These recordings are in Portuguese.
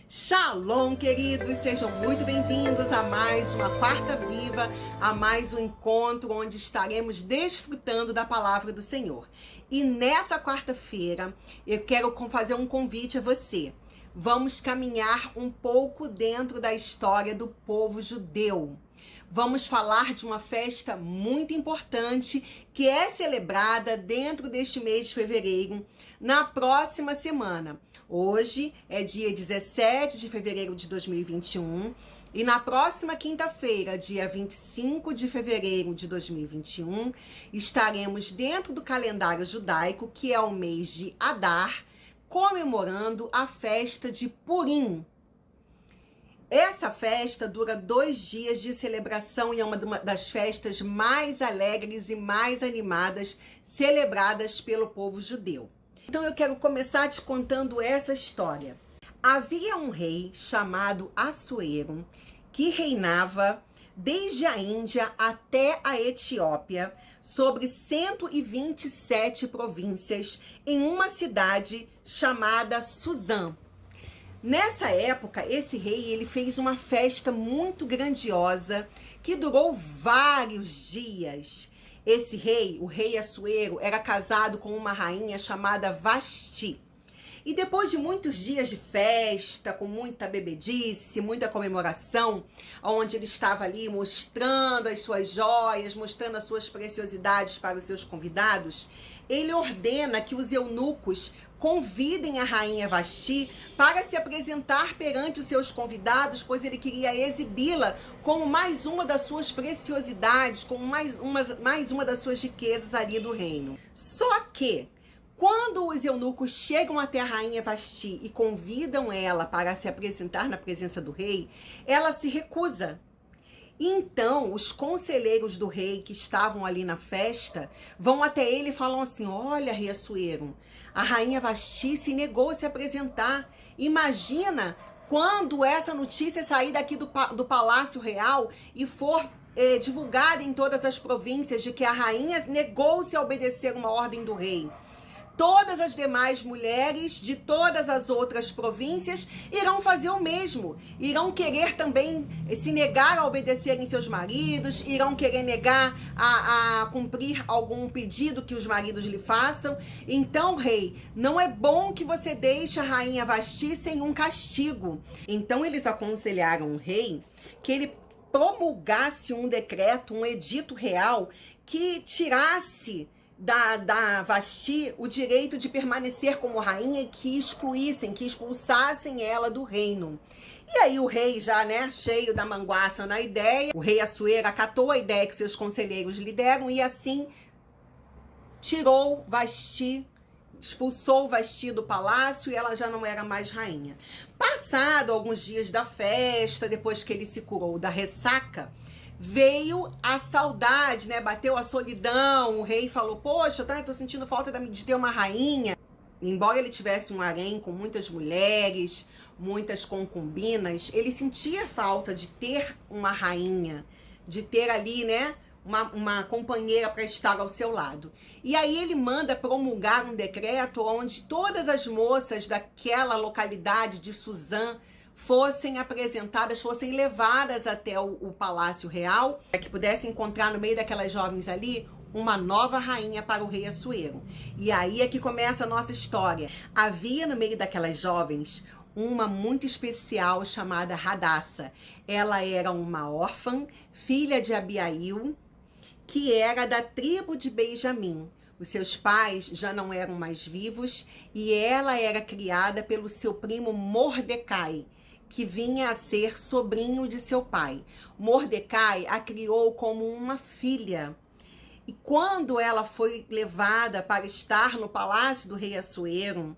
Shalom, queridos! Sejam muito bem-vindos a mais uma Quarta Viva, a mais um encontro onde estaremos desfrutando da Palavra do Senhor. E nessa quarta-feira, eu quero fazer um convite a você. Vamos caminhar um pouco dentro da história do povo judeu. Vamos falar de uma festa muito importante que é celebrada dentro deste mês de fevereiro, na próxima semana. Hoje é dia 17 de fevereiro de 2021 e na próxima quinta-feira, dia 25 de fevereiro de 2021, estaremos dentro do calendário judaico, que é o mês de Adar, comemorando a festa de Purim. Essa festa dura 2 dias de celebração e é uma das festas mais alegres e mais animadas celebradas pelo povo judeu. Então eu quero começar te contando essa história. Havia um rei chamado Assuero que reinava desde a Índia até a Etiópia sobre 127 províncias em uma cidade chamada Suzã. Nessa época, esse rei ele fez uma festa muito grandiosa que durou vários dias. Esse rei, o rei Assuero, era casado com uma rainha chamada Vasti. E depois de muitos dias de festa, com muita bebedice, muita comemoração, onde ele estava ali mostrando as suas joias, mostrando as suas preciosidades para os seus convidados, ele ordena que os eunucos convidem a rainha Vasti para se apresentar perante os seus convidados, pois ele queria exibi-la como mais uma das suas preciosidades, como mais uma das suas riquezas ali do reino. Só que, quando os eunucos chegam até a rainha Vasti e convidam ela para se apresentar na presença do rei, ela se recusa. Então, os conselheiros do rei que estavam ali na festa vão até ele e falam assim: olha, rei Assuero, a rainha Vasti se negou a se apresentar. Imagina quando essa notícia sair daqui do Palácio Real e for divulgada em todas as províncias de que a rainha negou-se a obedecer uma ordem do rei. Todas as demais mulheres de todas as outras províncias irão fazer o mesmo. Irão querer também se negar a obedecerem seus maridos, irão querer negar a cumprir algum pedido que os maridos lhe façam. Então, rei, não é bom que você deixe a rainha Vasti sem um castigo. Então, eles aconselharam o rei que ele promulgasse um decreto, um edito real que tirasse da Vasti o direito de permanecer como rainha e que excluíssem, que expulsassem ela do reino. E aí o rei já, cheio da manguaça na ideia, o rei Assuero acatou a ideia que seus conselheiros lhe deram e assim tirou Vasti, expulsou Vasti do palácio e ela já não era mais rainha. Passado alguns dias da festa, depois que ele se curou da ressaca, veio a saudade, bateu a solidão. O rei falou: poxa, tô sentindo falta de ter uma rainha. Embora ele tivesse um harém com muitas mulheres, muitas concubinas, ele sentia falta de ter uma rainha, de ter ali, uma companheira para estar ao seu lado. E aí ele manda promulgar um decreto onde todas as moças daquela localidade de Suzã fossem apresentadas, fossem levadas até o Palácio Real, para que pudessem encontrar no meio daquelas jovens ali uma nova rainha para o rei Assuero. E aí é que começa a nossa história. Havia no meio daquelas jovens uma muito especial chamada Radassa. Ela era uma órfã, filha de Abiail, que era da tribo de Benjamim. Os seus pais já não eram mais vivos e ela era criada pelo seu primo Mordecai, que vinha a ser sobrinho de seu pai. Mordecai a criou como uma filha. E quando ela foi levada para estar no palácio do rei Assuero,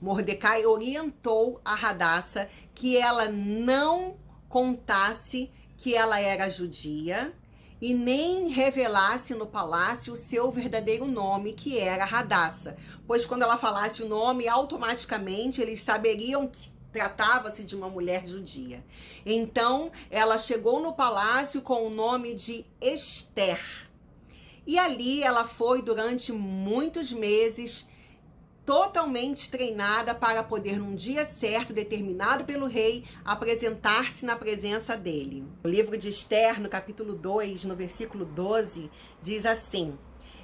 Mordecai orientou a Radassa que ela não contasse que ela era judia e nem revelasse no palácio o seu verdadeiro nome, que era Radassa, pois quando ela falasse o nome, automaticamente eles saberiam que tratava-se de uma mulher judia. Então, ela chegou no palácio com o nome de Esther. E ali ela foi durante muitos meses totalmente treinada para poder, num dia certo, determinado pelo rei, apresentar-se na presença dele. O livro de Esther, no capítulo 2, no versículo 12, diz assim: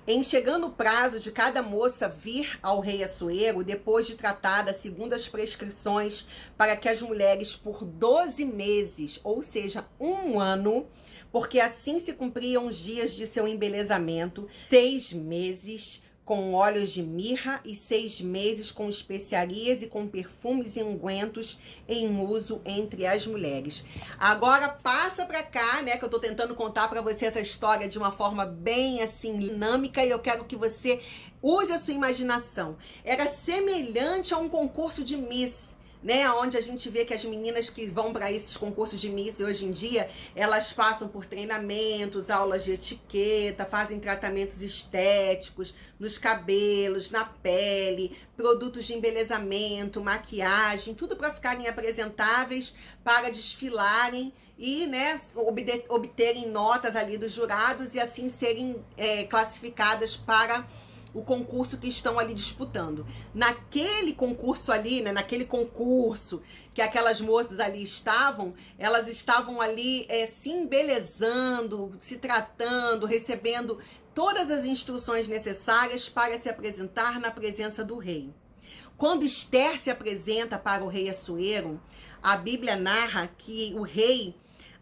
em chegando o prazo de cada moça vir ao rei Assuero, depois de tratada segundo as prescrições, para que as mulheres por 12 meses, ou seja, 1 ano, porque assim se cumpriam os dias de seu embelezamento, 6 meses com óleos de mirra e 6 meses com especiarias e com perfumes e ungüentos em uso entre as mulheres. Agora passa pra cá, né, que eu tô tentando contar pra você essa história de uma forma bem assim dinâmica, e eu quero que você use a sua imaginação. Era semelhante a um concurso de Miss, né, onde a gente vê que as meninas que vão para esses concursos de Miss hoje em dia, elas passam por treinamentos, aulas de etiqueta, fazem tratamentos estéticos nos cabelos, na pele, produtos de embelezamento, maquiagem, tudo para ficarem apresentáveis, para desfilarem e, né, obterem notas ali dos jurados e assim serem classificadas para o concurso que estão ali disputando. Naquele concurso ali, né, naquele concurso que aquelas moças ali estavam, elas estavam ali se embelezando, se tratando, recebendo todas as instruções necessárias para se apresentar na presença do rei. Quando Esther se apresenta para o rei Assuero, a Bíblia narra que o rei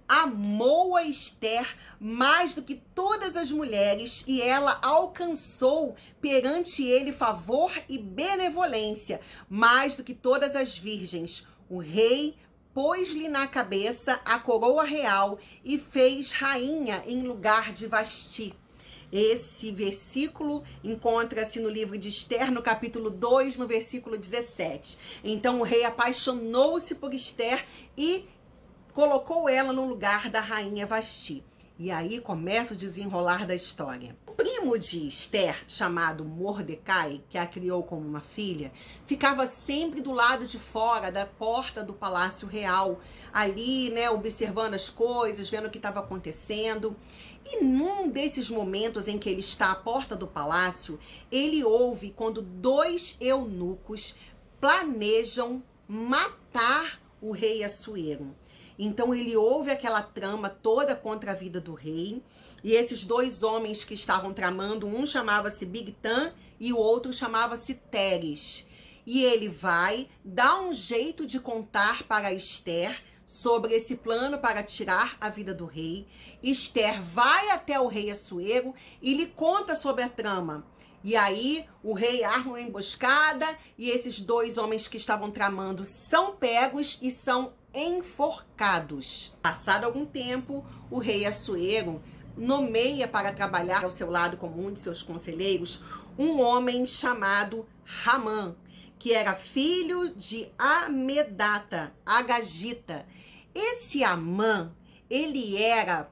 amou a Esther mais do que todas as mulheres, e ela alcançou perante ele favor e benevolência, mais do que todas as virgens. O rei pôs-lhe na cabeça a coroa real e fez rainha em lugar de Vasti. Esse versículo encontra-se no livro de Esther, no capítulo 2, no versículo 17. Então o rei apaixonou-se por Esther e colocou ela no lugar da rainha Vasti. E aí começa o desenrolar da história. O primo de Esther, chamado Mordecai, que a criou como uma filha, ficava sempre do lado de fora da porta do palácio real, ali, né, observando as coisas, vendo o que estava acontecendo. E num desses momentos em que ele está à porta do palácio, ele ouve quando 2 eunucos planejam matar o rei Assuero. Então ele ouve aquela trama toda contra a vida do rei, e esses 2 homens que estavam tramando, um chamava-se Bigtan e o outro chamava-se Teres. E ele vai dar um jeito de contar para Esther sobre esse plano para tirar a vida do rei. Esther vai até o rei Assuero e lhe conta sobre a trama. E aí o rei arma uma emboscada e esses 2 homens que estavam tramando são pegos e são enforcados. Passado algum tempo, o rei Assuero nomeia para trabalhar ao seu lado como um de seus conselheiros um homem chamado Ramã, que era filho de Amedata, Agagita. Esse Amã, ele era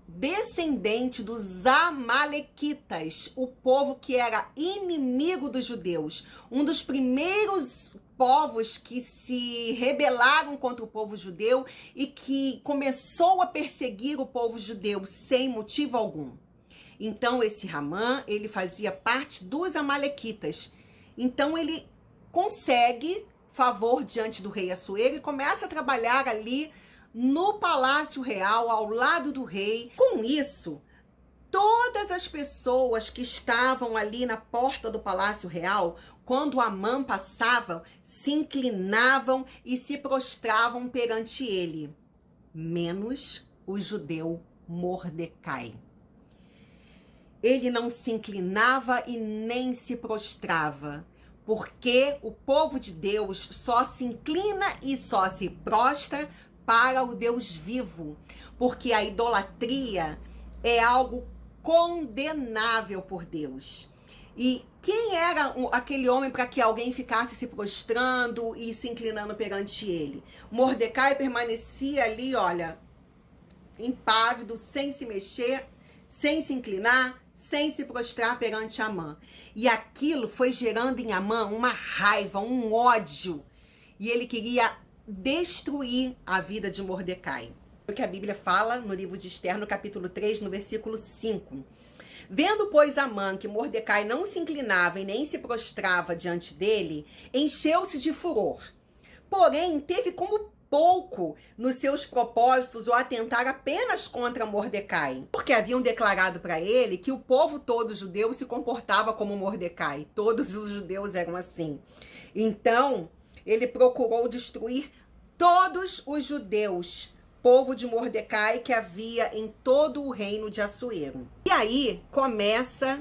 descendente dos Amalequitas, o povo que era inimigo dos judeus, um dos primeiros povos que se rebelaram contra o povo judeu e que começou a perseguir o povo judeu sem motivo algum. Então esse Ramã, ele fazia parte dos Amalequitas. Então ele consegue favor diante do rei Assuero e começa a trabalhar ali no palácio real, ao lado do rei. Com isso, todas as pessoas que estavam ali na porta do palácio real, quando Amã passava, se inclinavam e se prostravam perante ele, menos o judeu Mordecai. Ele não se inclinava e nem se prostrava, porque o povo de Deus só se inclina e só se prostra para o Deus vivo, porque a idolatria é algo condenável por Deus. E quem era aquele homem para que alguém ficasse se prostrando e se inclinando perante ele? Mordecai permanecia ali, olha, impávido, sem se mexer, sem se inclinar, sem se prostrar perante Amã. E aquilo foi gerando em Amã uma raiva, um ódio. E ele queria destruir a vida de Mordecai. O que a Bíblia fala no livro de Esther, no capítulo 3, no versículo 5. Vendo, pois, Amã que Mordecai não se inclinava e nem se prostrava diante dele, encheu-se de furor. Porém, teve como pouco nos seus propósitos o atentar apenas contra Mordecai, porque haviam declarado para ele que o povo todo judeu se comportava como Mordecai. Todos os judeus eram assim. Então, ele procurou destruir todos os judeus, povo de Mordecai, que havia em todo o reino de Assuero. E aí começa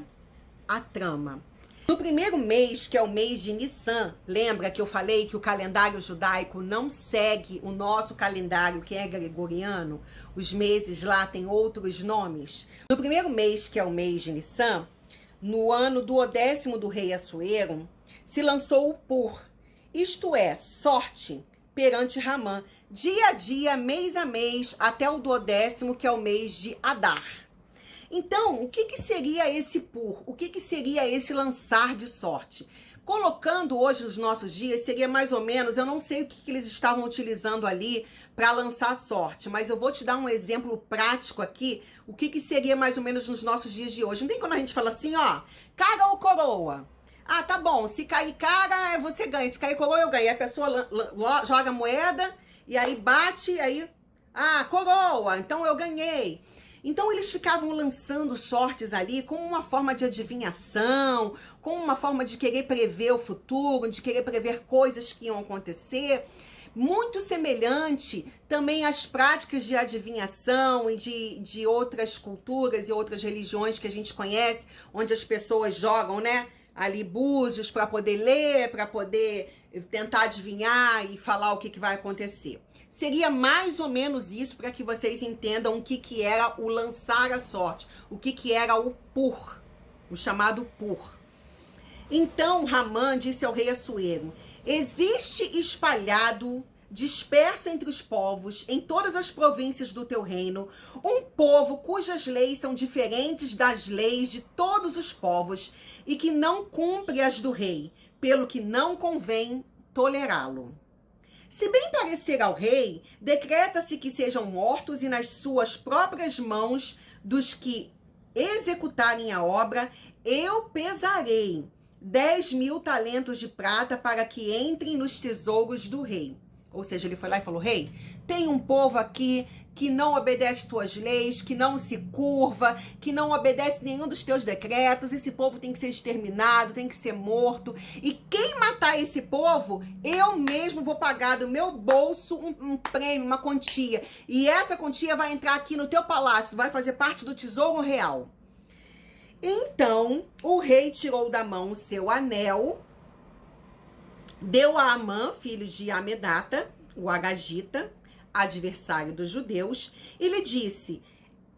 a trama. No primeiro mês, que é o mês de Nissan, lembra que eu falei que o calendário judaico não segue o nosso calendário, que é gregoriano? Os meses lá têm outros nomes. No primeiro mês, que é o mês de Nissan, no ano 12º do rei Assuero, se lançou o Pur, isto é, sorte, perante Ramã, dia a dia, mês a mês, até o 12º, que é o mês de Adar. Então, o que seria esse Pur? O que seria esse lançar de sorte? Colocando hoje nos nossos dias, seria mais ou menos, eu não sei o que eles estavam utilizando ali para lançar sorte, mas eu vou te dar um exemplo prático aqui, o que seria mais ou menos nos nossos dias de hoje. Não tem quando a gente fala assim, ó, cara ou coroa? Ah, tá bom, se cair cara, você ganha, se cair coroa, eu ganho. Aí a pessoa joga a moeda, e aí bate, aí, ah, coroa, então eu ganhei. Então eles ficavam lançando sortes ali como uma forma de adivinhação, como uma forma de querer prever o futuro, de querer prever coisas que iam acontecer. Muito semelhante também às práticas de adivinhação e de outras culturas e outras religiões que a gente conhece, onde as pessoas jogam, né, ali búzios para poder ler, para poder tentar adivinhar e falar o que vai acontecer. Seria mais ou menos isso para que vocês entendam o que era o lançar a sorte, o que era o Pur, o chamado Pur. Então Ramã disse ao rei Assuero: existe espalhado, disperso entre os povos, em todas as províncias do teu reino, um povo cujas leis são diferentes das leis de todos os povos e que não cumpre as do rei, pelo que não convém tolerá-lo. Se bem parecer ao rei, decreta-se que sejam mortos e nas suas próprias mãos dos que executarem a obra, eu pesarei 10.000 talentos de prata para que entrem nos tesouros do rei. Ou seja, ele foi lá e falou: rei, tem um povo aqui que não obedece tuas leis, que não se curva, que não obedece nenhum dos teus decretos. Esse povo tem que ser exterminado, tem que ser morto. E quem matar esse povo, eu mesmo vou pagar do meu bolso um prêmio, uma quantia. E essa quantia vai entrar aqui no teu palácio, vai fazer parte do tesouro real. Então, o rei tirou da mão o seu anel, deu a Amã, filho de Amedata, o Agagita, adversário dos judeus, e lhe disse: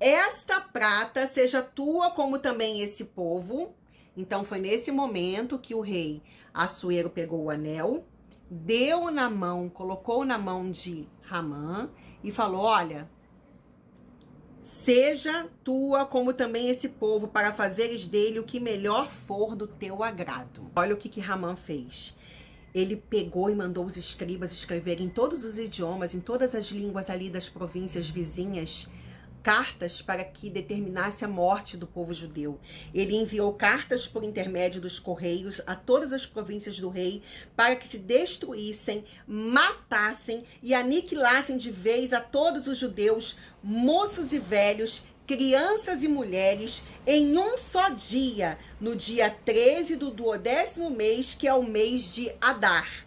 esta prata seja tua como também esse povo. Então foi nesse momento que o rei Assuero pegou o anel, deu na mão, colocou na mão de Ramã e falou: olha, seja tua como também esse povo, para fazeres dele o que melhor for do teu agrado. Olha o que Ramã fez. Ele pegou e mandou os escribas escreverem em todos os idiomas, em todas as línguas ali das províncias vizinhas, cartas para que determinasse a morte do povo judeu. Ele enviou cartas por intermédio dos correios a todas as províncias do rei para que se destruíssem, matassem e aniquilassem de vez a todos os judeus, moços e velhos, crianças e mulheres, em um só dia, no dia 13 do 12º mês, que é o mês de Adar,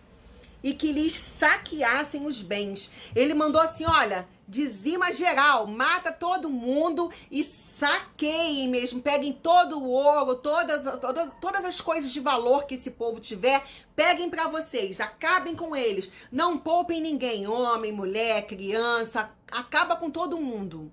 e que lhes saqueassem os bens. Ele mandou assim: olha, dizima geral, mata todo mundo e saqueiem mesmo, peguem todo o ouro, todas as coisas de valor que esse povo tiver, peguem para vocês, acabem com eles, não poupem ninguém, homem, mulher, criança, acaba com todo mundo.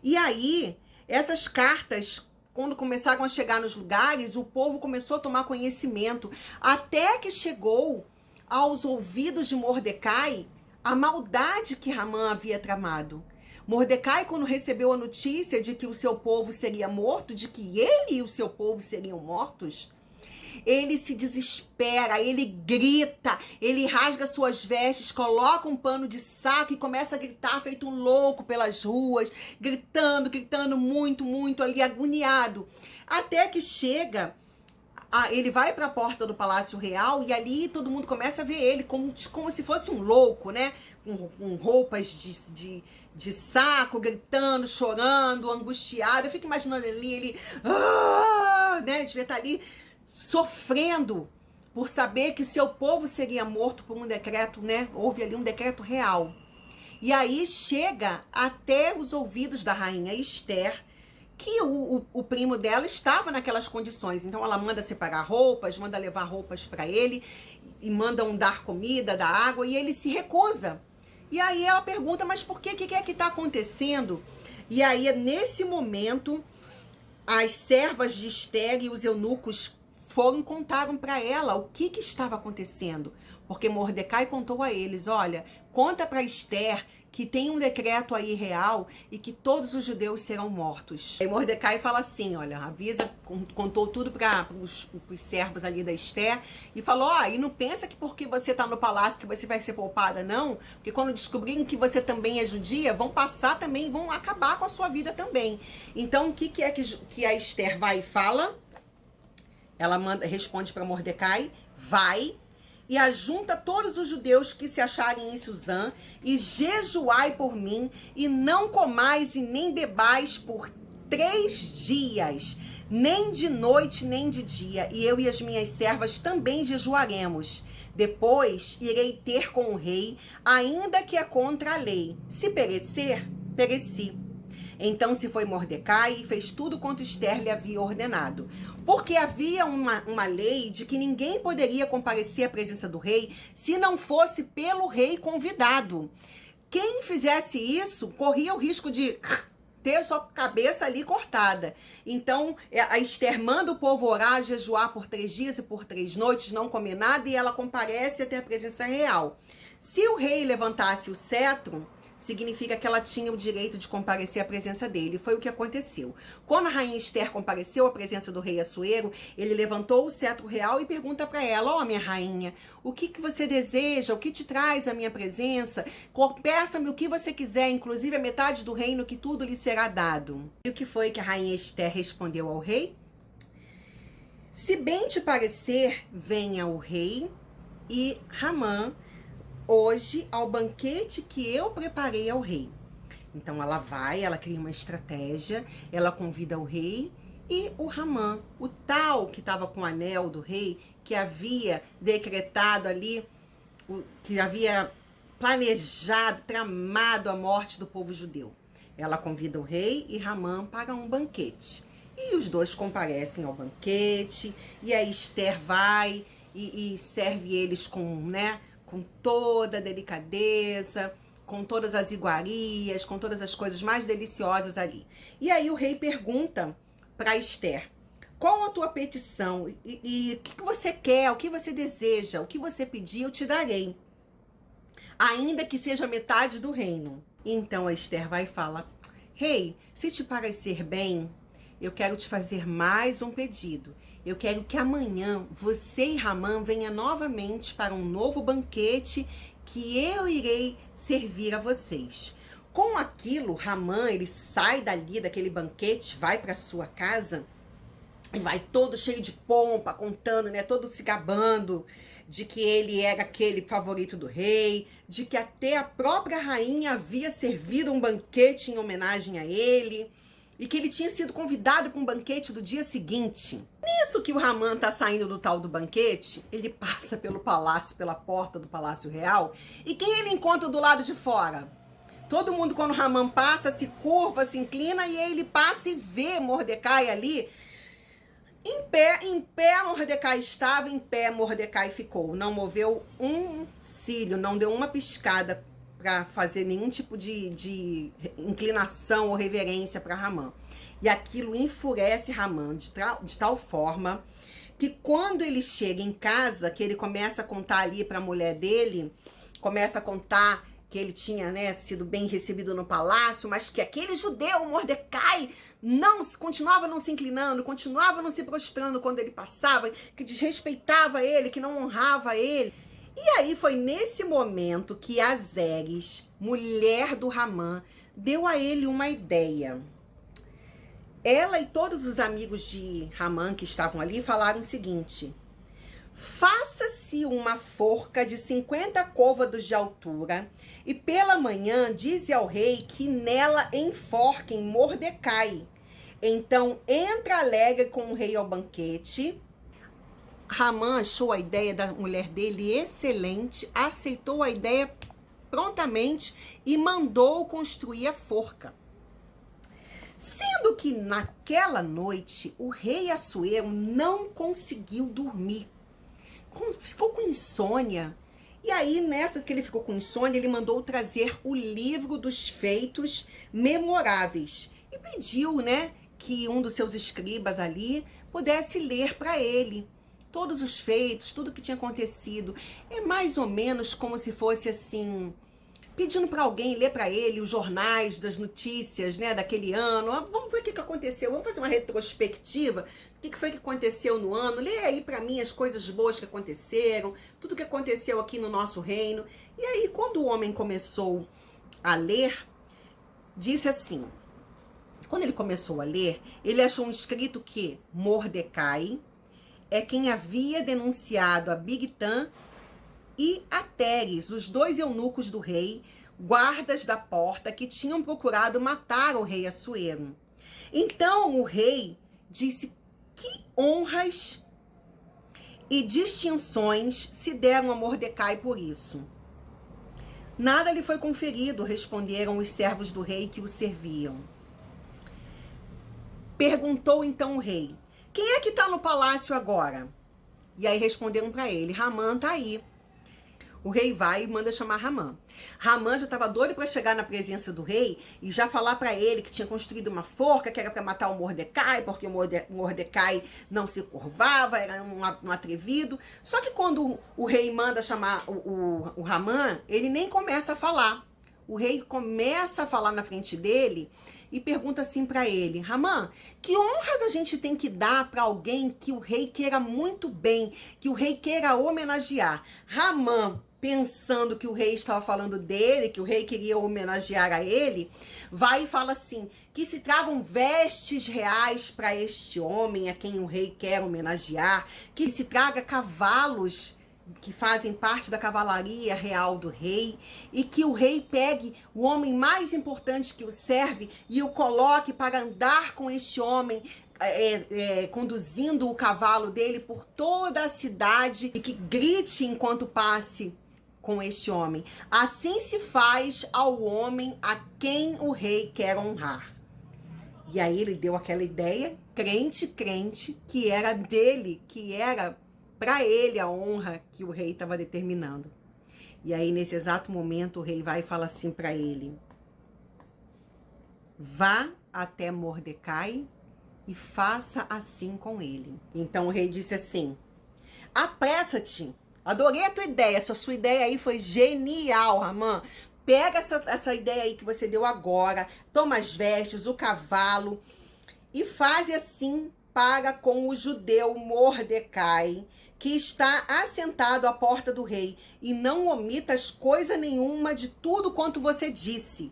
E aí, essas cartas, quando começaram a chegar nos lugares, o povo começou a tomar conhecimento, até que chegou aos ouvidos de Mordecai a maldade que Ramã havia tramado. Mordecai, quando recebeu a notícia de que o seu povo seria morto, de que ele e o seu povo seriam mortos, ele se desespera, ele grita, ele rasga suas vestes, coloca um pano de saco e começa a gritar feito um louco pelas ruas, gritando muito, muito ali, agoniado. Até que chega, ele vai para a porta do Palácio Real e ali todo mundo começa a ver ele como se fosse um louco, né? Com roupas de saco, gritando, chorando, angustiado. Eu fico imaginando ele né? Devia estar ali sofrendo por saber que seu povo seria morto por um decreto, né? Houve ali um decreto real. E aí chega até os ouvidos da rainha Esther que o primo dela estava naquelas condições. Então ela manda separar roupas, manda levar roupas para ele e mandam dar comida, dar água, e ele se recusa. E aí ela pergunta, mas por quê? O que é que está acontecendo? E aí, nesse momento, as servas de Esther e os eunucos contaram para ela o que estava acontecendo. Porque Mordecai contou a eles, olha, conta para Esther que tem um decreto aí real e que todos os judeus serão mortos. Aí Mordecai fala assim, olha, avisa, contou tudo para os servos ali da Esther e falou, e não pensa que porque você tá no palácio que você vai ser poupada, não. Porque quando descobrirem que você também é judia, vão passar também, vão acabar com a sua vida também. Então, o que é que a Esther vai e fala? Ela responde para Mordecai, vai e ajunta todos os judeus que se acharem em Suzã, e jejuai por mim, e não comais e nem bebais por 3 dias, nem de noite nem de dia, e eu e as minhas servas também jejuaremos. Depois irei ter com o rei, ainda que é contra a lei. Se perecer, pereci. Então se foi Mordecai e fez tudo quanto Esther lhe havia ordenado. Porque havia uma lei de que ninguém poderia comparecer à presença do rei se não fosse pelo rei convidado. Quem fizesse isso corria o risco de ter sua cabeça ali cortada. Então a Esther manda o povo orar, jejuar por 3 dias e por 3 noites, não comer nada, e ela comparece até a presença real. Se o rei levantasse o cetro, significa que ela tinha o direito de comparecer à presença dele. Foi o que aconteceu. Quando a rainha Esther compareceu à presença do rei Assuero, ele levantou o cetro real e pergunta para ela, minha rainha, o que você deseja? O que te traz a minha presença? Peça-me o que você quiser, inclusive a metade do reino, que tudo lhe será dado. E o que foi que a rainha Esther respondeu ao rei? Se bem te parecer, venha o rei e Hamã hoje ao banquete que eu preparei ao rei. Então ela vai, ela cria uma estratégia, ela convida o rei e o Hamã, o tal que estava com o anel do rei, que havia decretado ali, que havia planejado, tramado a morte do povo judeu. Ela convida o rei e Hamã para um banquete. E os dois comparecem ao banquete, e a Esther vai e serve eles com toda a delicadeza, com todas as iguarias, com todas as coisas mais deliciosas ali. E aí o rei pergunta para Esther, qual a tua petição? E o que você quer, o que você deseja, o que você pedir, eu te darei. Ainda que seja metade do reino. Então a Esther vai e fala, rei, se te parecer bem, eu quero te fazer mais um pedido. Eu quero que amanhã você e Hamã venham novamente para um novo banquete que eu irei servir a vocês. Com aquilo, Hamã, ele sai dali, daquele banquete, vai para sua casa e vai todo cheio de pompa, contando, todo se gabando de que ele era aquele favorito do rei, de que até a própria rainha havia servido um banquete em homenagem a ele, e que ele tinha sido convidado para um banquete do dia seguinte. Nisso que o Hamã tá saindo do tal do banquete, ele passa pelo palácio, pela porta do Palácio Real, e quem ele encontra do lado de fora? Todo mundo, quando o Hamã passa, se curva, se inclina, e ele passa e vê Mordecai ali. Em pé Mordecai estava, em pé Mordecai ficou. Não moveu um cílio, não deu uma piscada para fazer nenhum tipo de inclinação ou reverência para Hamã. E aquilo enfurece Hamã de tal forma que quando ele chega em casa, que ele começa a contar ali para a mulher dele, começa a contar que ele tinha, né, sido bem recebido no palácio, mas que aquele judeu, Mordecai, continuava não se inclinando, continuava não se prostrando quando ele passava, que desrespeitava ele, que não honrava ele. E aí foi nesse momento que a Zeres, mulher do Hamã, deu a ele uma ideia. Ela e todos os amigos de Hamã que estavam ali falaram o seguinte: faça-se uma forca de 50 côvados de altura e pela manhã dize ao rei que nela enforquem Mordecai. Então entra alegre com o rei ao banquete. Hamã achou a ideia da mulher dele excelente, aceitou a ideia prontamente e mandou construir a forca. Sendo que naquela noite o rei Assuero não conseguiu dormir. Ficou com insônia. E aí, nessa que ele ficou com insônia, ele mandou trazer o livro dos feitos memoráveis. E pediu, né, que um dos seus escribas ali pudesse ler para ele todos os feitos, tudo que tinha acontecido. É mais ou menos como se fosse assim, pedindo para alguém ler para ele os jornais das notícias, né, daquele ano. Vamos ver o que aconteceu, vamos fazer uma retrospectiva. O que foi que aconteceu no ano? Lê aí para mim as coisas boas que aconteceram, tudo que aconteceu aqui no nosso reino. E aí, quando o homem começou a ler, disse assim, quando ele começou a ler, ele achou um escrito que Mordecai é quem havia denunciado a Bigtã e a Teres, os dois eunucos do rei, guardas da porta, que tinham procurado matar o rei Assuero. Então o rei disse: que honras e distinções se deram a Mordecai por isso? Nada lhe foi conferido, responderam os servos do rei que o serviam. Perguntou então o rei: quem é que está no palácio agora? E aí responderam para ele: Hamã está aí. O rei vai e manda chamar Hamã. Hamã já estava doido para chegar na presença do rei e já falar para ele que tinha construído uma forca, que era para matar o Mordecai, porque o Mordecai não se curvava, era um atrevido. Só que quando o rei manda chamar o Hamã, ele nem começa a falar. O rei começa a falar na frente dele e pergunta assim para ele: Hamã, que honras a gente tem que dar para alguém que o rei queira muito bem, que o rei queira homenagear? Hamã, pensando que o rei estava falando dele, que o rei queria homenagear a ele, vai e fala assim: que se tragam vestes reais para este homem a quem o rei quer homenagear, que se traga cavalos que fazem parte da cavalaria real do rei, e que o rei pegue o homem mais importante que o serve e o coloque para andar com este homem, conduzindo o cavalo dele por toda a cidade, e que grite enquanto passe com este homem. Assim se faz ao homem a quem o rei quer honrar. E aí ele deu aquela ideia, crente, que era dele, que era para ele a honra que o rei estava determinando. E aí, nesse exato momento, o rei vai e fala assim para ele: vá até Mordecai e faça assim com ele. Então o rei disse assim: apressa-te, adorei a tua ideia, essa sua ideia aí foi genial, Hamã. Pega essa ideia aí que você deu agora, toma as vestes, o cavalo e faz assim para com o judeu Mordecai, que está assentado à porta do rei, e não omitas coisa nenhuma de tudo quanto você disse.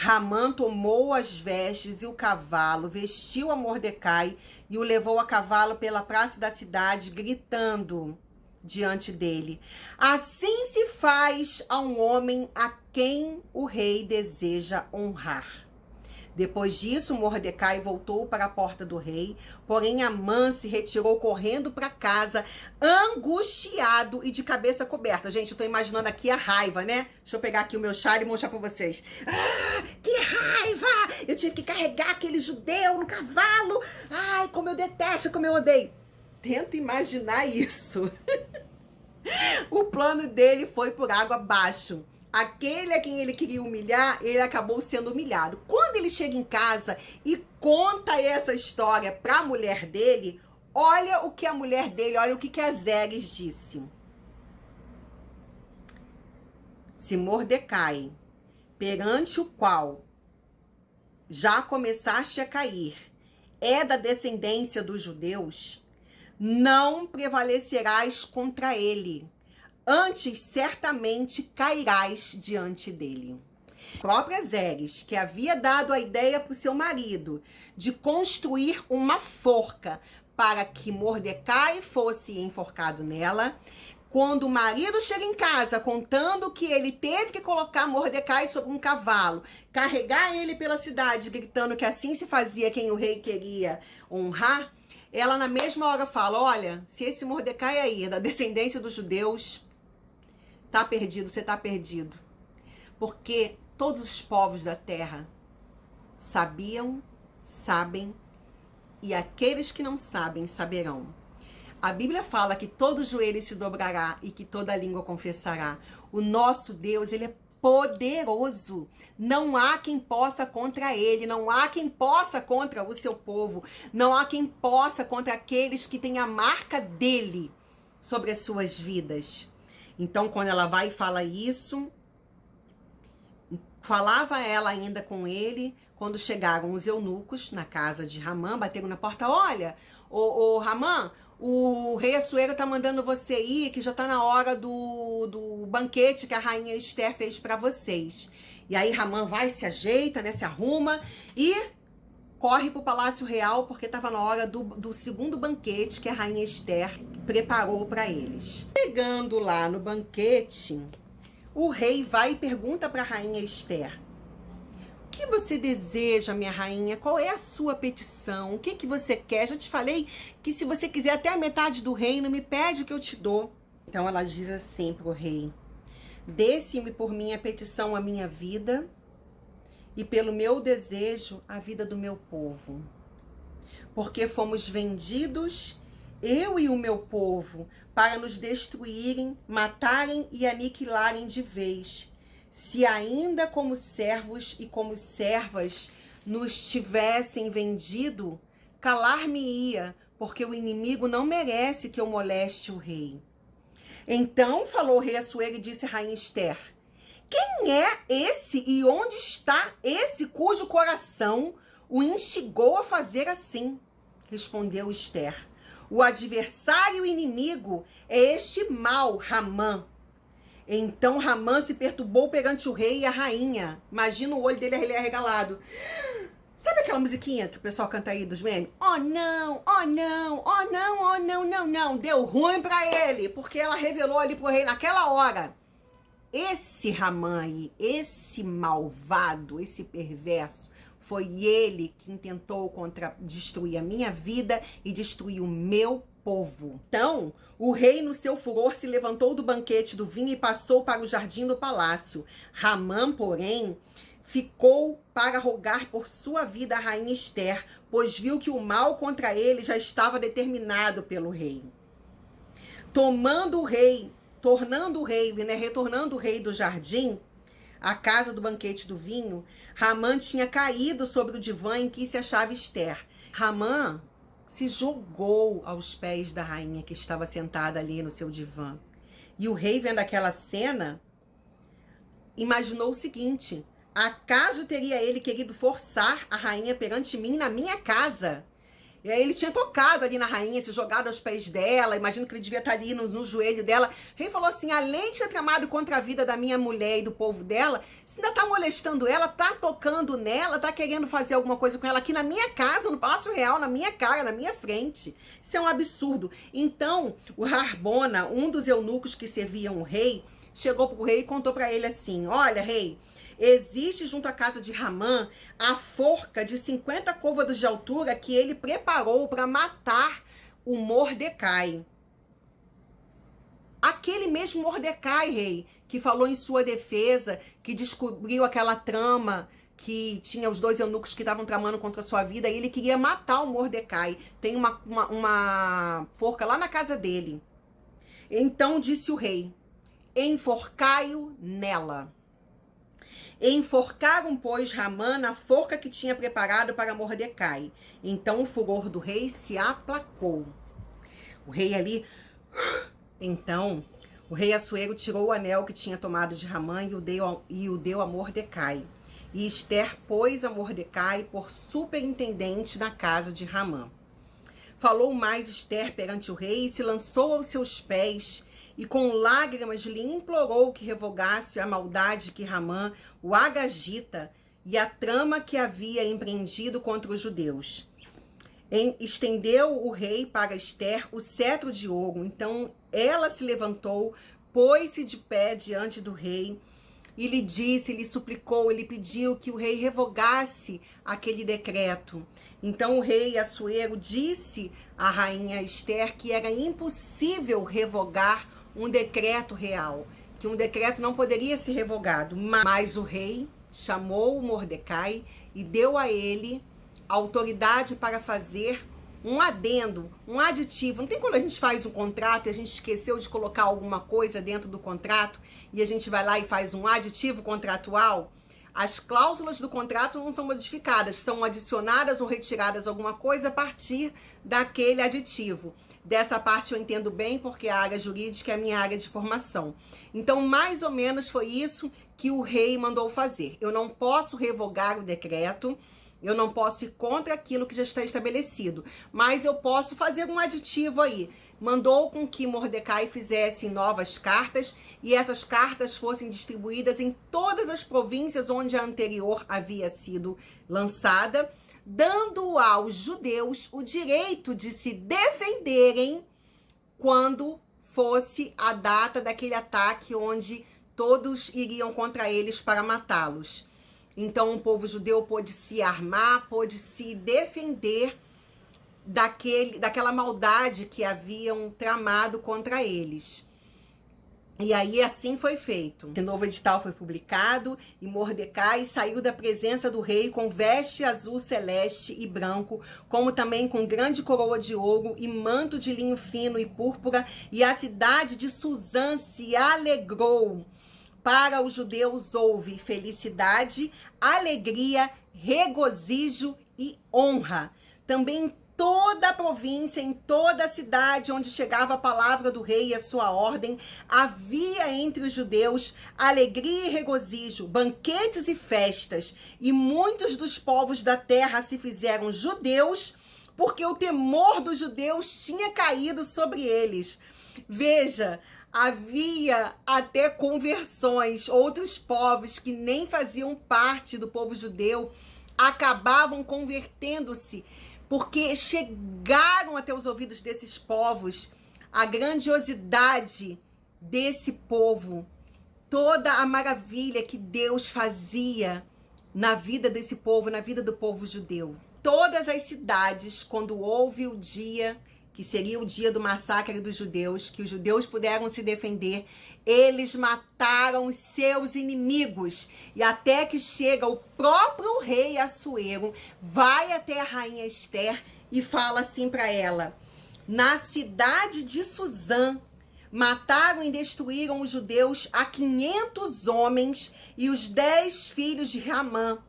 Hamã tomou as vestes e o cavalo, vestiu a Mordecai e o levou a cavalo pela praça da cidade, gritando diante dele: assim se faz a um homem a quem o rei deseja honrar. Depois disso, Mordecai voltou para a porta do rei, porém Hamã se retirou correndo para casa, angustiado e de cabeça coberta. Gente, eu tô imaginando aqui a raiva, né? Deixa eu pegar aqui o meu chale e mostrar para vocês. Ah, que raiva! Eu tive que carregar aquele judeu no cavalo. Ai, como eu detesto, como eu odeio. Tenta imaginar isso. O plano dele foi por água abaixo. Aquele a quem ele queria humilhar, ele acabou sendo humilhado. Quando ele chega em casa e conta essa história para a mulher dele, olha o que a mulher dele, olha o que a Zeres disse. Se Mordecai perante o qual já começaste a cair, é da descendência dos judeus, não prevalecerás contra ele, antes certamente cairás diante dele. A própria Zeres, que havia dado a ideia para o seu marido de construir uma forca para que Mordecai fosse enforcado nela, quando o marido chega em casa contando que ele teve que colocar Mordecai sobre um cavalo, carregar ele pela cidade, gritando que assim se fazia quem o rei queria honrar, ela na mesma hora fala, olha, se esse Mordecai aí é da descendência dos judeus, tá perdido, você tá perdido. Porque todos os povos da terra sabiam, sabem, e aqueles que não sabem saberão. A Bíblia fala que todo joelho se dobrará e que toda língua confessará. O nosso Deus, ele é poderoso. Não há quem possa contra ele, não há quem possa contra o seu povo, não há quem possa contra aqueles que têm a marca dele sobre as suas vidas. Então, quando ela vai e fala isso, falava ela ainda com ele, quando chegaram os eunucos na casa de Ramã, bateram na porta, olha, ô Ramã, o rei Assuero tá mandando você ir, que já tá na hora do banquete que a rainha Esther fez para vocês. E aí Ramã vai, se ajeita, né, se arruma e corre pro Palácio Real, porque tava na hora do segundo banquete que a rainha Esther preparou para eles. Chegando lá no banquete, o rei vai e pergunta para a rainha Esther, o que você deseja, minha rainha? Qual é a sua petição? O que você quer? Já te falei que se você quiser até a metade do reino, me pede que eu te dou. Então ela diz assim pro rei, dê-se-me por minha petição a minha vida e pelo meu desejo a vida do meu povo. Porque fomos vendidos, eu e o meu povo, para nos destruírem, matarem e aniquilarem de vez. Se ainda como servos e como servas nos tivessem vendido, calar-me-ia, porque o inimigo não merece que eu moleste o rei. Então falou o rei Assuero e disse a rainha Esther, quem é esse e onde está esse cujo coração o instigou a fazer assim? Respondeu Esther, o adversário inimigo é este mau Ramã. Então Ramã se perturbou perante o rei e a rainha. Imagina o olho dele arregalado. Sabe aquela musiquinha que o pessoal canta aí dos memes? Oh não, oh não, oh não, oh não, não, não. Deu ruim pra ele, porque ela revelou ali pro rei naquela hora. Esse Ramã aí, esse malvado, esse perverso, foi ele que intentou destruir a minha vida e destruir o meu povo. Então, o rei no seu furor se levantou do banquete do vinho e passou para o jardim do palácio. Ramã, porém, ficou para rogar por sua vida a rainha Esther, pois viu que o mal contra ele já estava determinado pelo rei. Retornando o rei do jardim, à casa do banquete do vinho, Ramã tinha caído sobre o divã em que se achava Esther. Ramã se jogou aos pés da rainha que estava sentada ali no seu divã. E o rei, vendo aquela cena, imaginou o seguinte, acaso teria ele querido forçar a rainha perante mim na minha casa? E aí ele tinha tocado ali na rainha, se jogado aos pés dela, imagino que ele devia estar ali no joelho dela. O rei falou assim, além de ter tramado contra a vida da minha mulher e do povo dela, você ainda tá molestando ela, tá tocando nela, tá querendo fazer alguma coisa com ela aqui na minha casa, no Palácio Real, na minha cara, na minha frente. Isso é um absurdo. Então, o Harbona, um dos eunucos que serviam o rei, chegou pro rei e contou para ele assim, olha, rei, existe junto à casa de Ramã a forca de 50 côvados de altura que ele preparou para matar o Mordecai. Aquele mesmo Mordecai, rei, que falou em sua defesa, que descobriu aquela trama, que tinha os dois eunucos que estavam tramando contra a sua vida, e ele queria matar o Mordecai. Tem uma forca lá na casa dele. Então disse o rei, enforcai-o nela. Enforcaram, pois, Ramã na forca que tinha preparado para Mordecai. Então o furor do rei se aplacou. O rei ali... Então, O rei Assuero tirou o anel que tinha tomado de Ramã e o deu a Mordecai. E Ester pôs a Mordecai por superintendente na casa de Ramã. Falou mais Ester perante o rei e se lançou aos seus pés e com lágrimas lhe implorou que revogasse a maldade que Ramã, o Agagita, e a trama que havia empreendido contra os judeus. Estendeu o rei para Ester o cetro de ouro. Então ela se levantou, pôs-se de pé diante do rei e lhe disse, lhe suplicou, ele pediu que o rei revogasse aquele decreto. Então o rei Assuero disse à rainha Ester que era impossível revogar um decreto real, que um decreto não poderia ser revogado. Mas o rei chamou o Mordecai e deu a ele autoridade para fazer um adendo, um aditivo. Não tem quando a gente faz um contrato e a gente esqueceu de colocar alguma coisa dentro do contrato e a gente vai lá e faz um aditivo contratual? As cláusulas do contrato não são modificadas, são adicionadas ou retiradas alguma coisa a partir daquele aditivo. Dessa parte eu entendo bem, porque a área jurídica é a minha área de formação. Então, mais ou menos foi isso que o rei mandou fazer. Eu não posso revogar o decreto, eu não posso ir contra aquilo que já está estabelecido, mas eu posso fazer um aditivo aí. Mandou com que Mordecai fizesse novas cartas e essas cartas fossem distribuídas em todas as províncias onde a anterior havia sido lançada, dando aos judeus o direito de se defenderem quando fosse a data daquele ataque onde todos iriam contra eles para matá-los. Então o povo judeu pôde se armar, pôde se defender daquela maldade que haviam tramado contra eles. E aí assim foi feito. Esse novo edital foi publicado e Mordecai saiu da presença do rei com veste azul celeste e branco, como também com grande coroa de ouro e manto de linho fino e púrpura, e a cidade de Suzã se alegrou. Para os judeus houve felicidade, alegria, regozijo e honra. Também em toda a província, em toda a cidade onde chegava a palavra do rei e a sua ordem, havia entre os judeus alegria e regozijo, banquetes e festas. E muitos dos povos da terra se fizeram judeus, porque o temor dos judeus tinha caído sobre eles. Veja, havia até conversões, outros povos que nem faziam parte do povo judeu acabavam convertendo-se, porque chegaram até os ouvidos desses povos a grandiosidade desse povo, toda a maravilha que Deus fazia na vida desse povo, na vida do povo judeu. Todas as cidades, quando houve o dia que seria o dia do massacre dos judeus, que os judeus puderam se defender, eles mataram os seus inimigos. E até que chega o próprio rei Assuero, vai até a rainha Ester e fala assim para ela: na cidade de Suzã, mataram e destruíram os judeus a 500 homens e os 10 filhos de Ramã.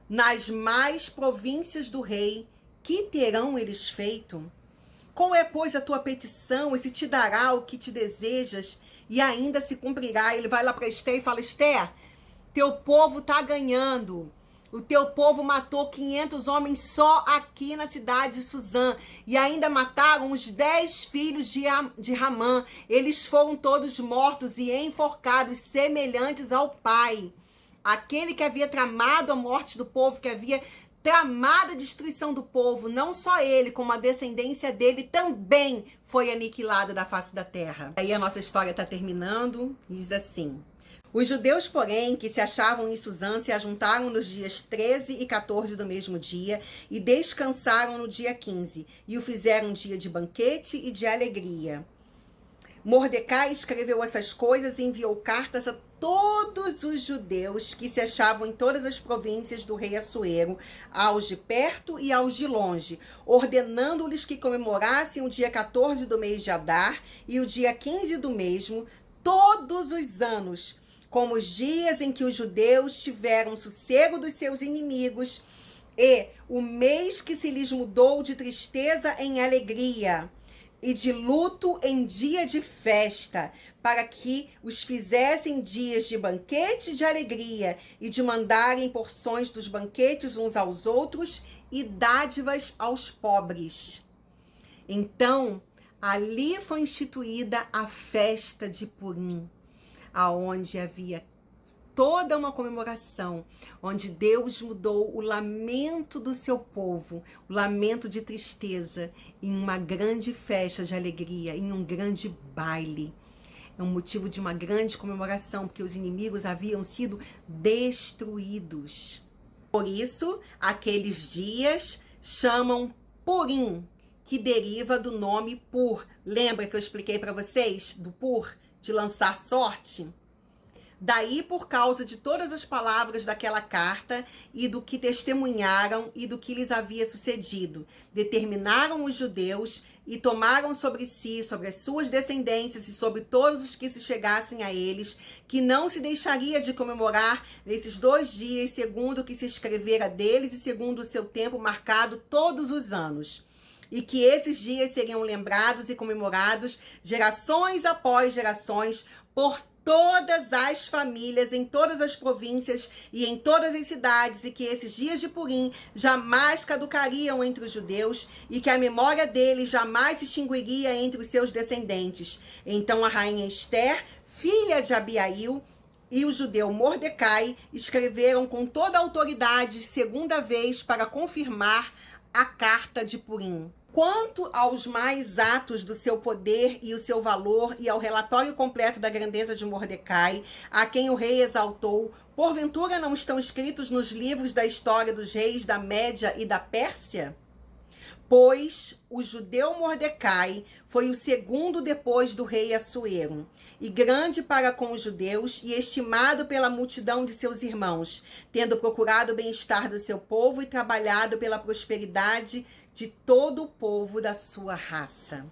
Nas mais províncias do rei, que terão eles feito? Qual é, pois, a tua petição? E se te dará o que te desejas, e ainda se cumprirá. Ele vai lá para Ester e fala: Ester, teu povo tá ganhando. O teu povo matou 500 homens só aqui na cidade de Suzã. E ainda mataram os 10 filhos de Ramã. Eles foram todos mortos e enforcados, semelhantes ao pai. Aquele que havia tramado a morte do povo, que havia tramada destruição do povo, não só ele, como a descendência dele também foi aniquilada da face da terra. Aí a nossa história está terminando, diz assim: os judeus, porém, que se achavam em Suzã, se ajuntaram nos dias 13 e 14 do mesmo dia e descansaram no dia 15, e o fizeram um dia de banquete e de alegria. Mordecai escreveu essas coisas e enviou cartas a todos os judeus que se achavam em todas as províncias do rei Assuero, aos de perto e aos de longe, ordenando-lhes que comemorassem o dia 14 do mês de Adar e o dia 15 do mesmo, todos os anos, como os dias em que os judeus tiveram sossego dos seus inimigos, e o mês que se lhes mudou de tristeza em alegria. e de luto em dia de festa, para que os fizessem dias de banquete e de alegria, e de mandarem porções dos banquetes uns aos outros e dádivas aos pobres. Então, ali foi instituída a festa de Purim, aonde havia toda uma comemoração, onde Deus mudou o lamento do seu povo, o lamento de tristeza, em uma grande festa de alegria, em um grande baile. É um motivo de uma grande comemoração, porque os inimigos haviam sido destruídos. Por isso, aqueles dias chamam Purim, que deriva do nome Pur. Lembra que eu expliquei para vocês do Pur, de lançar sorte? Daí, por causa de todas as palavras daquela carta e do que testemunharam e do que lhes havia sucedido, determinaram os judeus e tomaram sobre si, sobre as suas descendências e sobre todos os que se chegassem a eles, que não se deixaria de comemorar nesses 2 dias, segundo o que se escrevera deles e segundo o seu tempo marcado todos os anos. E que esses dias seriam lembrados e comemorados gerações após gerações por todas as famílias, em todas as províncias e em todas as cidades, e que esses dias de Purim jamais caducariam entre os judeus, e que a memória deles jamais se extinguiria entre os seus descendentes. Então a rainha Esther, filha de Abiail, e o judeu Mordecai escreveram com toda a autoridade segunda vez para confirmar a carta de Purim. Quanto aos mais atos do seu poder e o seu valor, e ao relatório completo da grandeza de Mordecai, a quem o rei exaltou, porventura não estão escritos nos livros da história dos reis da Média e da Pérsia? Pois o judeu Mordecai foi o segundo depois do rei Assuero, e grande para com os judeus, e estimado pela multidão de seus irmãos, tendo procurado o bem-estar do seu povo e trabalhado pela prosperidade de todo o povo da sua raça.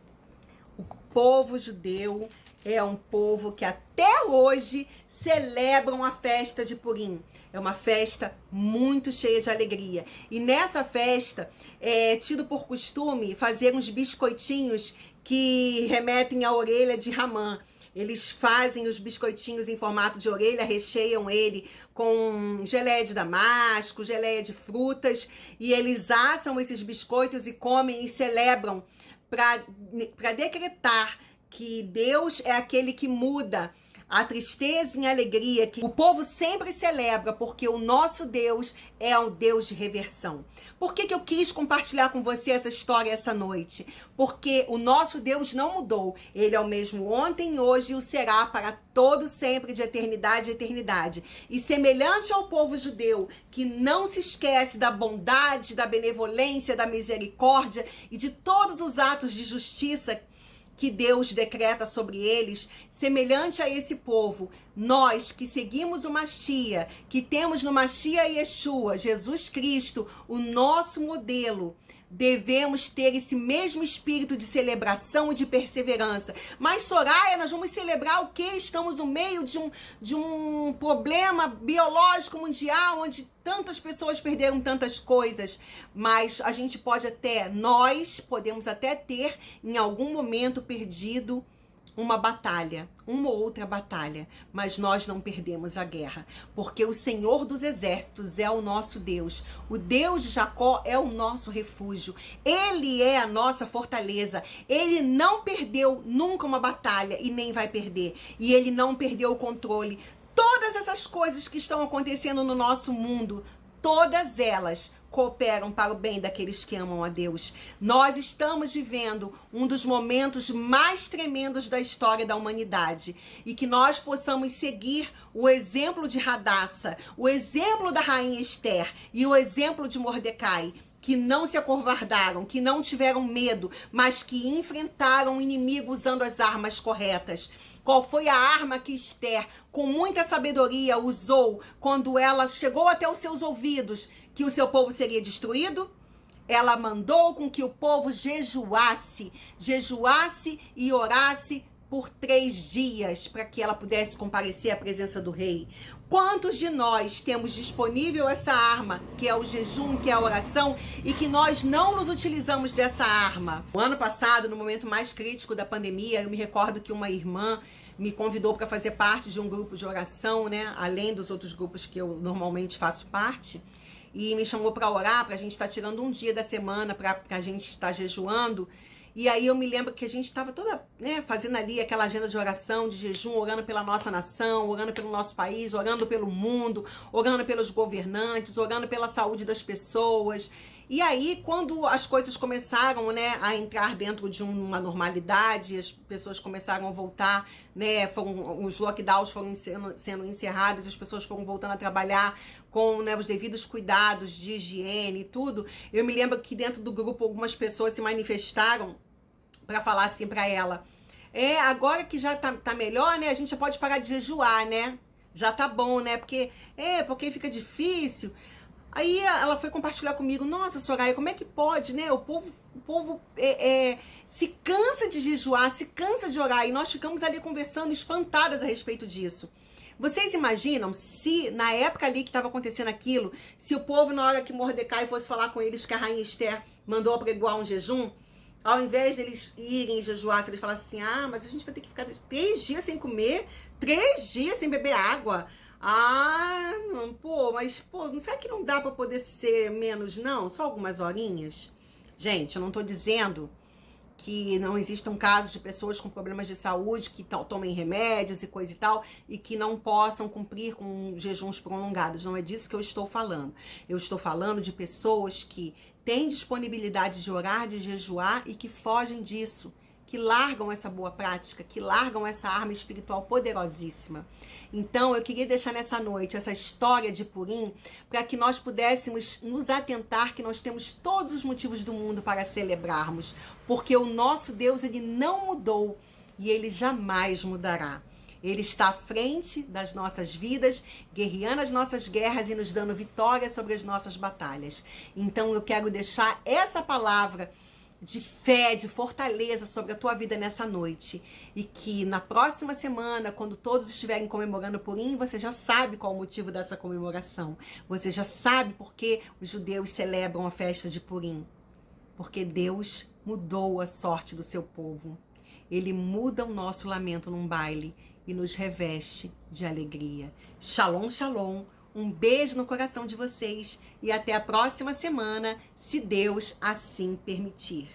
O povo judeu é um povo que até hoje celebram a festa de Purim. É uma festa muito cheia de alegria. E nessa festa é tido por costume fazer uns biscoitinhos que remetem à orelha de Ramã. Eles fazem os biscoitinhos em formato de orelha, recheiam ele com geleia de damasco, geleia de frutas, e eles assam esses biscoitos e comem e celebram para decretar que Deus é aquele que muda a tristeza em alegria, que o povo sempre celebra, porque o nosso Deus é um Deus de reversão. Por que eu quis compartilhar com você essa história essa noite? Porque o nosso Deus não mudou. Ele é o mesmo ontem, hoje e o será para todo sempre, de eternidade a eternidade. E semelhante ao povo judeu, que não se esquece da bondade, da benevolência, da misericórdia e de todos os atos de justiça que Deus decreta sobre eles, semelhante a esse povo, nós que seguimos o Machia, que temos no Machia Yeshua, Jesus Cristo, o nosso modelo, devemos ter esse mesmo espírito de celebração e de perseverança. Mas, Soraya, nós vamos celebrar o quê? Estamos no meio de um problema biológico mundial, onde tantas pessoas perderam tantas coisas. Mas a gente pode até, nós podemos até ter, em algum momento, perdido uma batalha, uma ou outra batalha, mas nós não perdemos a guerra, porque o Senhor dos Exércitos é o nosso Deus, o Deus de Jacó é o nosso refúgio, Ele é a nossa fortaleza, Ele não perdeu nunca uma batalha e nem vai perder, e Ele não perdeu o controle. Todas essas coisas que estão acontecendo no nosso mundo, todas elas cooperam para o bem daqueles que amam a Deus. Nós estamos vivendo um dos momentos mais tremendos da história da humanidade, e que nós possamos seguir o exemplo de Hadassah, o exemplo da rainha Esther e o exemplo de Mordecai, que não se acovardaram, que não tiveram medo, mas que enfrentaram o inimigo usando as armas corretas. Qual foi a arma que Esther, com muita sabedoria, usou quando ela chegou até os seus ouvidos que o seu povo seria destruído? Ela mandou com que o povo jejuasse e orasse por 3 dias para que ela pudesse comparecer à presença do rei? Quantos de nós temos disponível essa arma, que é o jejum, que é a oração, e que nós não nos utilizamos dessa arma? No ano passado, no momento mais crítico da pandemia, eu me recordo que uma irmã me convidou para fazer parte de um grupo de oração, né? Além dos outros grupos que eu normalmente faço parte. E me chamou para orar, para a gente estar tirando um dia da semana, para a gente estar jejuando. E aí eu me lembro que a gente estava toda, né, fazendo ali aquela agenda de oração, de jejum, orando pela nossa nação, orando pelo nosso país, orando pelo mundo, orando pelos governantes, orando pela saúde das pessoas. E aí, quando as coisas começaram, né, a entrar dentro de uma normalidade, as pessoas começaram a voltar, né, os lockdowns foram sendo encerrados, as pessoas foram voltando a trabalhar com, né, os devidos cuidados de higiene e tudo. Eu me lembro que dentro do grupo algumas pessoas se manifestaram para falar assim para ela: agora que já tá melhor, né, a gente já pode parar de jejuar, né? Já tá bom, né? Porque fica difícil. Aí ela foi compartilhar comigo: nossa, Soraya, como é que pode, né? O povo se cansa de jejuar, se cansa de orar, e nós ficamos ali conversando, espantadas a respeito disso. Vocês imaginam se, na época ali que estava acontecendo aquilo, se o povo, na hora que Mordecai fosse falar com eles que a rainha Esther mandou apregoar um jejum, ao invés deles irem jejuar, se eles falassem assim: mas a gente vai ter que ficar 3 dias sem comer, 3 dias sem beber água. Não, mas não será que não dá para poder ser menos, não? Só algumas horinhas? Gente, eu não tô dizendo que não existam casos de pessoas com problemas de saúde que tomem remédios e coisa e tal, e que não possam cumprir com jejuns prolongados. Não é disso que eu estou falando. Eu estou falando de pessoas que têm disponibilidade de orar, de jejuar e que fogem disso, que largam essa boa prática, que largam essa arma espiritual poderosíssima. Então, eu queria deixar nessa noite essa história de Purim, para que nós pudéssemos nos atentar que nós temos todos os motivos do mundo para celebrarmos, porque o nosso Deus, ele não mudou e ele jamais mudará. Ele está à frente das nossas vidas, guerreando as nossas guerras e nos dando vitória sobre as nossas batalhas. Então, eu quero deixar essa palavra de fé, de fortaleza sobre a tua vida nessa noite. E que na próxima semana, quando todos estiverem comemorando Purim, você já sabe qual o motivo dessa comemoração. Você já sabe por que os judeus celebram a festa de Purim. Porque Deus mudou a sorte do seu povo. Ele muda o nosso lamento num baile e nos reveste de alegria. Shalom, shalom. Um beijo no coração de vocês e até a próxima semana, se Deus assim permitir.